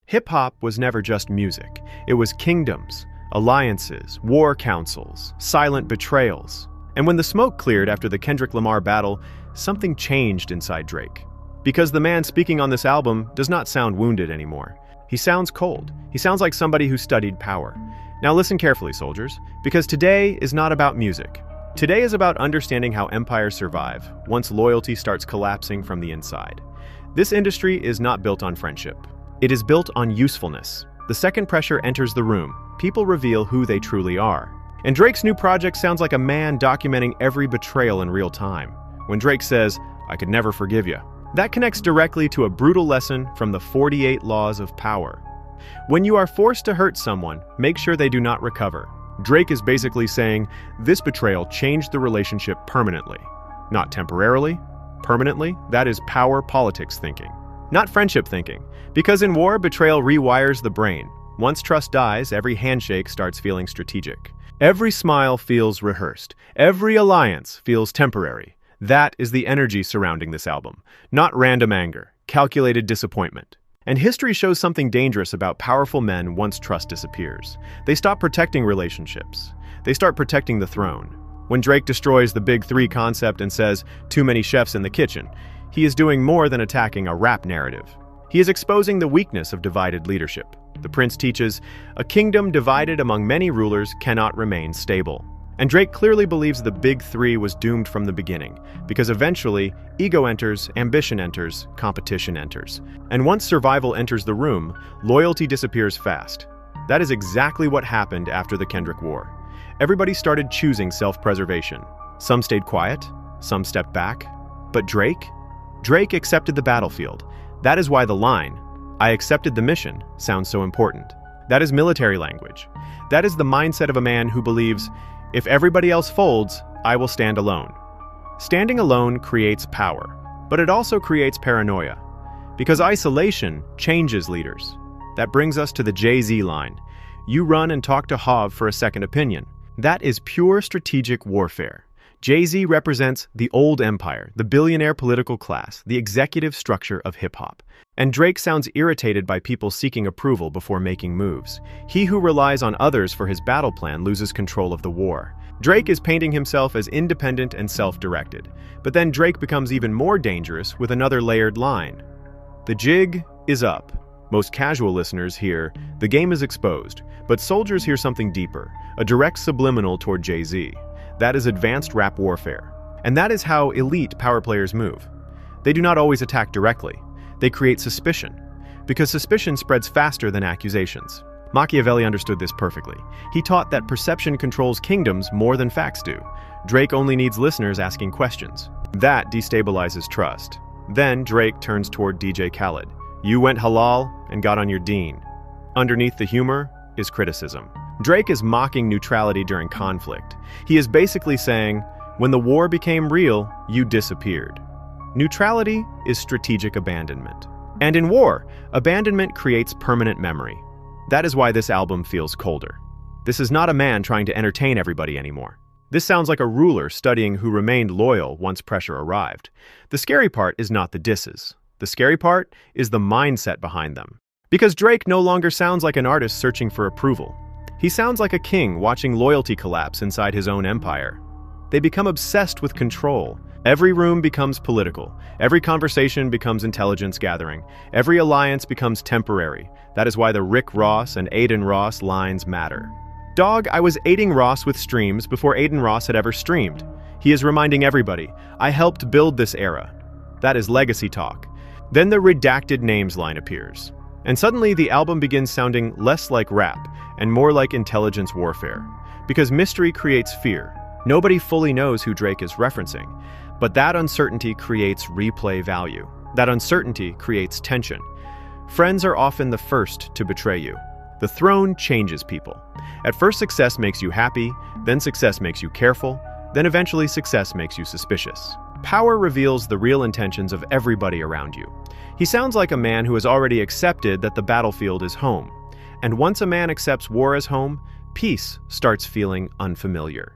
Hip-hop was never just music. It was kingdoms, alliances, war councils, silent betrayals. And when the smoke cleared after the Kendrick Lamar battle, something changed inside Drake. Because the man speaking on this album does not sound wounded anymore. He sounds cold. He sounds like somebody who studied power. Now listen carefully, soldiers, because today is not about music. Today is about understanding how empires survive once loyalty starts collapsing from the inside. This industry is not built on friendship. It is built on usefulness. The second pressure enters the room, people reveal who they truly are. And Drake's new project sounds like a man documenting every betrayal in real time. When Drake says, "I could never forgive you," that connects directly to a brutal lesson from the 48 laws of power. When you are forced to hurt someone, make sure they do not recover. Drake is basically saying, this betrayal changed the relationship permanently. Not temporarily, permanently. That is power politics thinking. Not friendship thinking. Because in war, betrayal rewires the brain. Once trust dies, every handshake starts feeling strategic. Every smile feels rehearsed. Every alliance feels temporary. That is the energy surrounding this album. Not random anger, calculated disappointment. And history shows something dangerous about powerful men once trust disappears. They stop protecting relationships. They start protecting the throne. When Drake destroys the Big Three concept and says, "Too many chefs in the kitchen," he is doing more than attacking a rap narrative. He is exposing the weakness of divided leadership. The prince teaches, a kingdom divided among many rulers cannot remain stable. And Drake clearly believes the Big Three was doomed from the beginning, because eventually, ego enters, ambition enters, competition enters. And once survival enters the room, loyalty disappears fast. That is exactly what happened after the Kendrick War. Everybody started choosing self-preservation. Some stayed quiet, some stepped back. But Drake? Drake accepted the battlefield. That is why the line, "I accepted the mission," sounds so important. That is military language. That is the mindset of a man who believes, if everybody else folds, I will stand alone. Standing alone creates power, but it also creates paranoia. Because isolation changes leaders. That brings us to the Jay-Z line. You run and talk to Hav for a second opinion. That is pure strategic warfare. Jay-Z represents the old empire, the billionaire political class, the executive structure of hip-hop. And Drake sounds irritated by people seeking approval before making moves. He who relies on others for his battle plan loses control of the war. Drake is painting himself as independent and self-directed. But then Drake becomes even more dangerous with another layered line. The jig is up. Most casual listeners hear, the game is exposed. But soldiers hear something deeper, a direct subliminal toward Jay-Z. That is advanced rap warfare. And that is how elite power players move. They do not always attack directly. They create suspicion, because suspicion spreads faster than accusations. Machiavelli understood this perfectly. He taught that perception controls kingdoms more than facts do. Drake only needs listeners asking questions. That destabilizes trust. Then Drake turns toward DJ Khaled. You went halal and got on your Dean. Underneath the humor is criticism. Drake is mocking neutrality during conflict. He is basically saying, when the war became real, you disappeared. Neutrality is strategic abandonment. And in war, abandonment creates permanent memory. That is why this album feels colder. This is not a man trying to entertain everybody anymore. This sounds like a ruler studying who remained loyal once pressure arrived. The scary part is not the disses. The scary part is the mindset behind them. Because Drake no longer sounds like an artist searching for approval. He sounds like a king watching loyalty collapse inside his own empire. They become obsessed with control. Every room becomes political. Every conversation becomes intelligence gathering. Every alliance becomes temporary. That is why the Rick Ross and Aiden Ross lines matter. Dog, I was aiding Ross with streams before Aiden Ross had ever streamed. He is reminding everybody, I helped build this era. That is legacy talk. Then the redacted names line appears. And suddenly the album begins sounding less like rap and more like intelligence warfare. Because mystery creates fear. Nobody fully knows who Drake is referencing. But that uncertainty creates replay value. That uncertainty creates tension. Friends are often the first to betray you. The throne changes people. At first, success makes you happy, then success makes you careful, then eventually success makes you suspicious. Power reveals the real intentions of everybody around you. He sounds like a man who has already accepted that the battlefield is home. And once a man accepts war as home, peace starts feeling unfamiliar.